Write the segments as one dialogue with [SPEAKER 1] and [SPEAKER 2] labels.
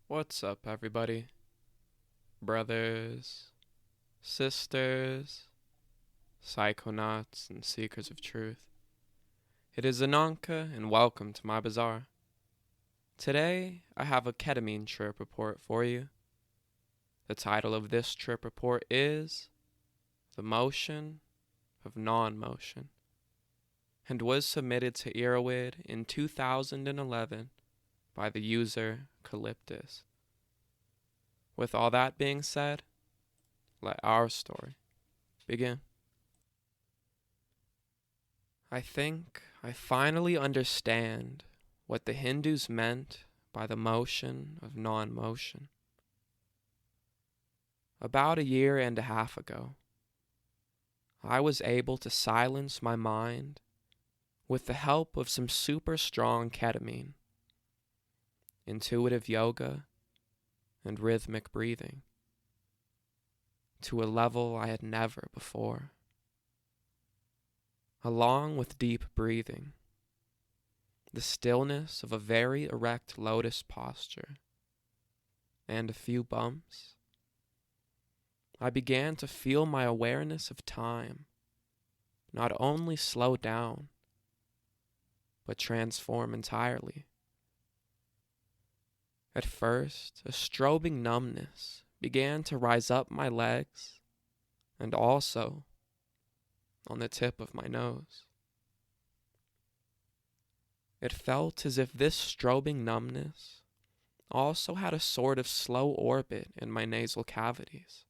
[SPEAKER 1] What's up, everybody? Brothers, sisters, psychonauts, and seekers of truth. It is Ananka, and welcome to my bazaar. Today, I have a ketamine trip report for you. The title of this trip report is The Motion of Non-Motion, and was submitted to Erowid in 2011 by the user Calyptus. With all that being said, let our story begin. I think I finally understand what the Hindus meant by the motion of non-motion. About a year and a half ago, I was able to silence my mind with the help of some super strong ketamine, intuitive yoga, and rhythmic breathing to a level I had never before. Along with deep breathing, the stillness of a very erect lotus posture, and a few bumps, I began to feel my awareness of time not only slow down, but transform entirely. At first, a strobing numbness began to rise up my legs and also on the tip of my nose. It felt as if this strobing numbness also had a sort of slow orbit in my nasal cavities.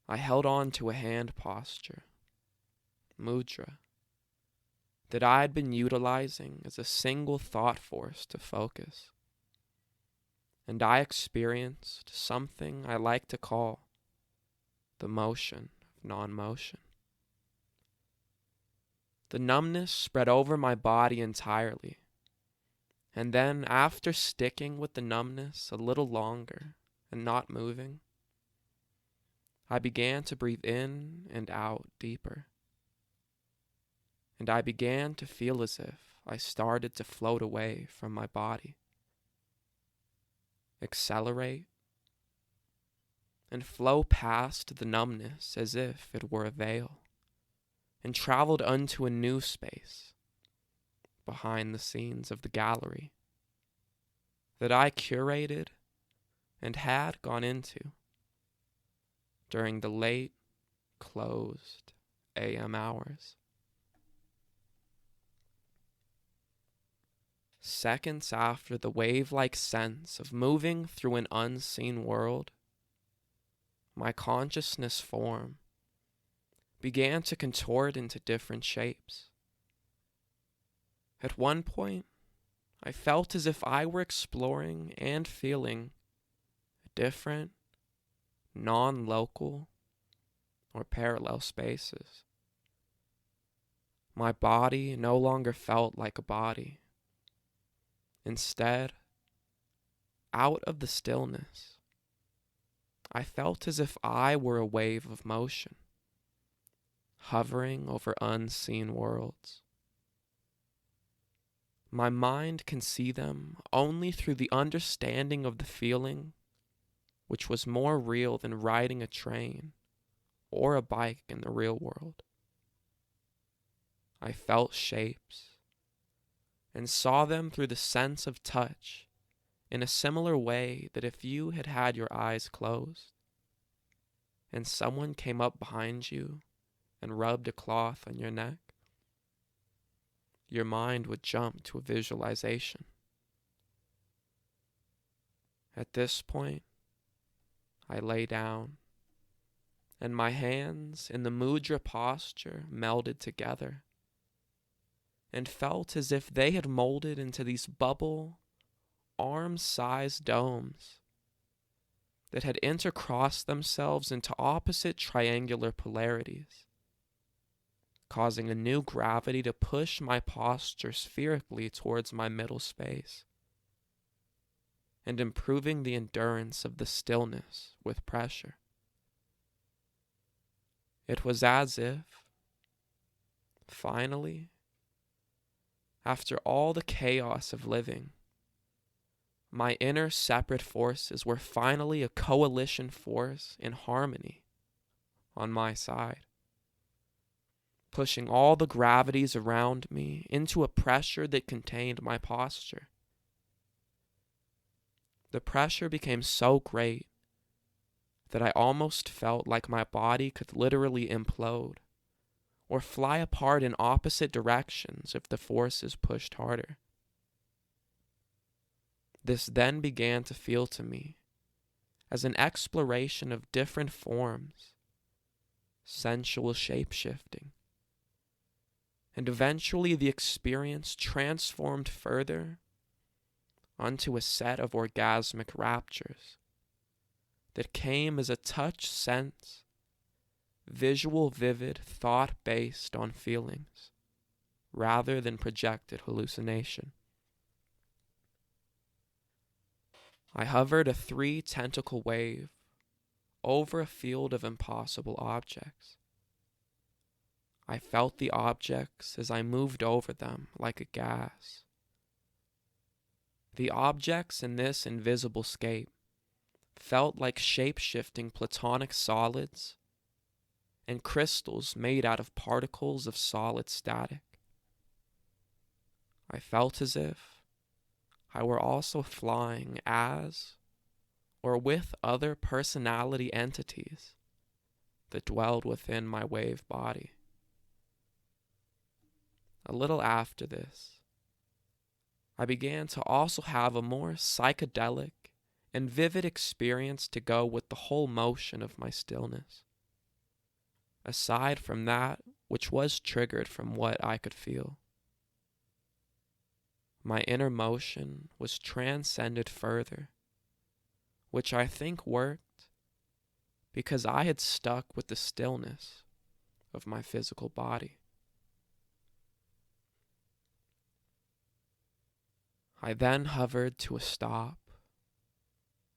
[SPEAKER 1] I held on to a hand posture, mudra, that I had been utilizing as a single thought force to focus. And I experienced something I like to call the motion of non-motion. The numbness spread over my body entirely, and then after sticking with the numbness a little longer and not moving, I began to breathe in and out deeper. And I began to feel as if I started to float away from my body, accelerate, and flow past the numbness as if it were a veil, and traveled unto a new space behind the scenes of the gallery that I curated and had gone into during the late, closed AM hours. Seconds after the wave-like sense of moving through an unseen world, my consciousness form began to contort into different shapes. At one point, I felt as if I were exploring and feeling different, non-local, or parallel spaces. My body no longer felt like a body. Instead, out of the stillness, I felt as if I were a wave of motion, hovering over unseen worlds. My mind can see them only through the understanding of the feeling, which was more real than riding a train or a bike in the real world. I felt shapes and saw them through the sense of touch in a similar way that if you had had your eyes closed and someone came up behind you and rubbed a cloth on your neck, your mind would jump to a visualization. At this point, I lay down, and my hands in the mudra posture melded together and felt as if they had molded into these bubble, arm-sized domes that had intercrossed themselves into opposite triangular polarities, causing a new gravity to push my posture spherically towards my middle space, and improving the endurance of the stillness with pressure. It was as if, finally, after all the chaos of living, My inner separate forces were finally a coalition force in harmony on my side, pushing all the gravities around me into a pressure that contained my posture. The pressure became so great that I almost felt like my body could literally implode or fly apart in opposite directions if the forces pushed harder. This then began to feel to me as an exploration of different forms, sensual shape-shifting, and eventually the experience transformed further onto a set of orgasmic raptures that came as a touch sense, visual vivid thought based on feelings, rather than projected hallucination. I hovered a 3-tentacle wave over a field of impossible objects. I felt the objects as I moved over them like a gas. The objects in this invisible scape felt like shape-shifting platonic solids and crystals made out of particles of solid static. I felt as if I were also flying as or with other personality entities that dwelled within my wave body. A little after this, I began to also have a more psychedelic and vivid experience to go with the whole motion of my stillness, aside from that which was triggered from what I could feel. My inner motion was transcended further, which I think worked because I had stuck with the stillness of my physical body. I then hovered to a stop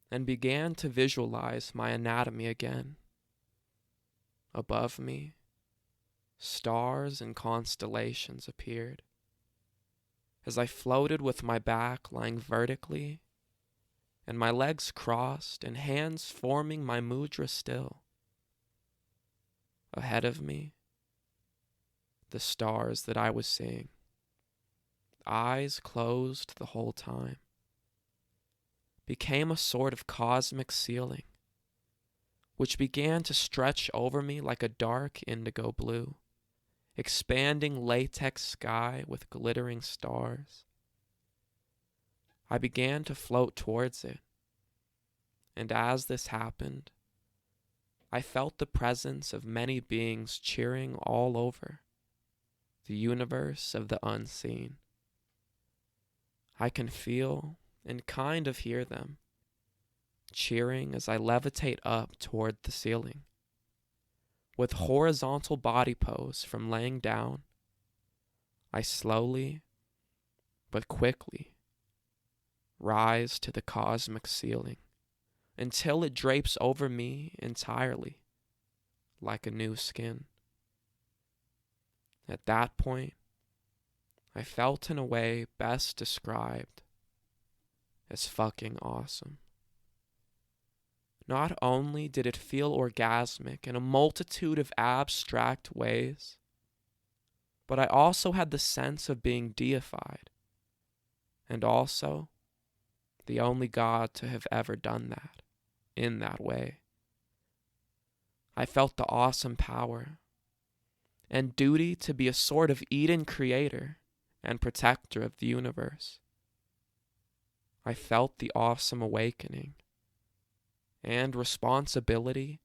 [SPEAKER 1] and began to visualize my anatomy again. Above me, stars and constellations appeared as I floated with my back lying vertically and my legs crossed and hands forming my mudra still. Ahead of me, the stars that I was seeing, eyes closed the whole time, became a sort of cosmic ceiling, which began to stretch over me like a dark indigo blue, expanding latex sky with glittering stars. I began to float towards it, and as this happened, I felt the presence of many beings cheering all over the universe of the unseen. I can feel and kind of hear them cheering as I levitate up toward the ceiling. With horizontal body pose from laying down, I slowly but quickly rise to the cosmic ceiling until it drapes over me entirely like a new skin. At that point, I felt in a way best described as fucking awesome. Not only did it feel orgasmic in a multitude of abstract ways, but I also had the sense of being deified, and also the only God to have ever done that in that way. I felt the awesome power and duty to be a sort of Eden creator and protector of the universe. I felt the awesome awakening and responsibility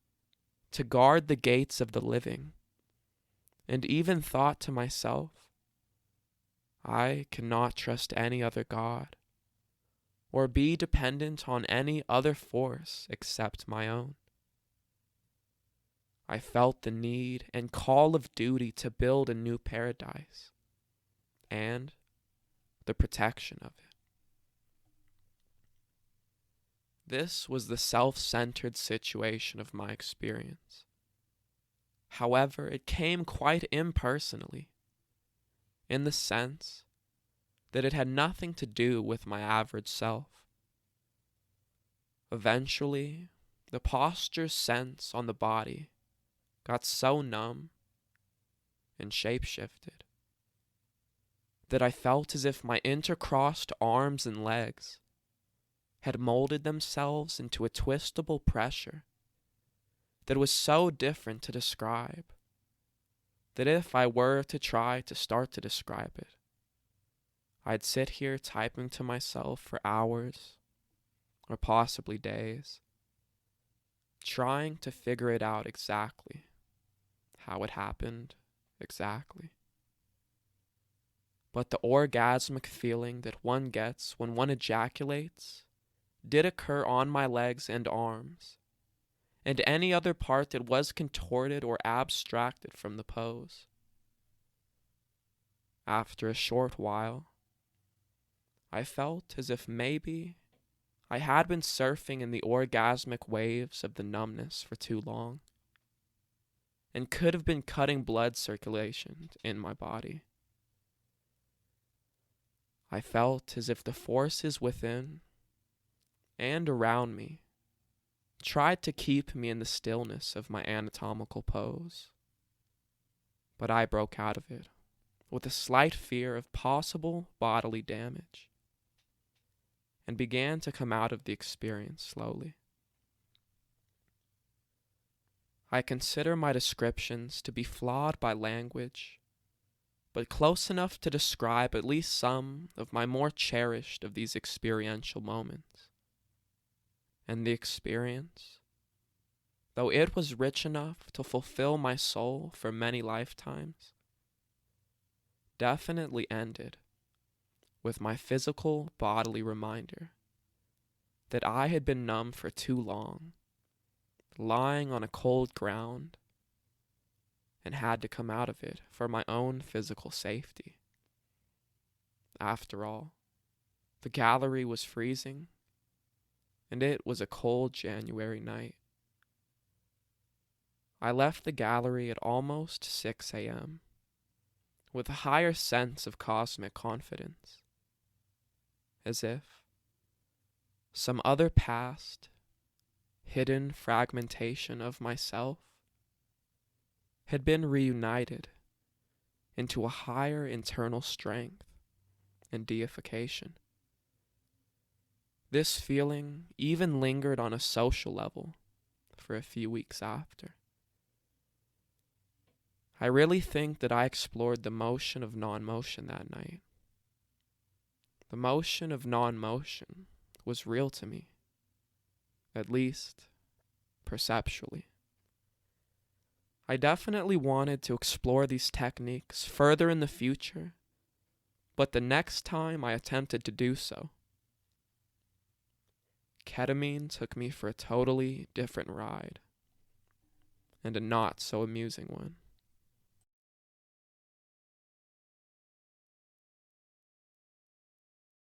[SPEAKER 1] to guard the gates of the living, and even thought to myself, I cannot trust any other God or be dependent on any other force except my own. I felt the need and call of duty to build a new paradise and the protection of it. This was the self-centered situation of my experience. However, it came quite impersonally, in the sense that it had nothing to do with my average self, Eventually, the posture's sense on the body got so numb and shape-shifted that I felt as if my intercrossed arms and legs had molded themselves into a twistable pressure that was so different to describe that if I were to try to start to describe it, I'd sit here typing to myself for hours or possibly days, trying to figure it out exactly, how it happened exactly. But the orgasmic feeling that one gets when one ejaculates did occur on my legs and arms, and any other part that was contorted or abstracted from the pose. After a short while, I felt as if maybe I had been surfing in the orgasmic waves of the numbness for too long, and could have been cutting blood circulation in my body. I felt as if the forces within and around me tried to keep me in the stillness of my anatomical pose. But I broke out of it with a slight fear of possible bodily damage, and began to come out of the experience slowly. I consider my descriptions to be flawed by language, but close enough to describe at least some of my more cherished of these experiential moments. And the experience, though it was rich enough to fulfill my soul for many lifetimes, definitely ended with my physical bodily reminder that I had been numb for too long, lying on a cold ground, and had to come out of it for my own physical safety. After all, the gallery was freezing, and it was a cold January night. I left the gallery at almost 6 a.m., with a higher sense of cosmic confidence, as if some other past, hidden fragmentation of myself had been reunited into a higher internal strength and deification. This feeling even lingered on a social level for a few weeks after. I really think that I explored the motion of non-motion that night. The motion of non-motion was real to me, at least perceptually. I definitely wanted to explore these techniques further in the future, but the next time I attempted to do so, ketamine took me for a totally different ride, and a not so amusing one.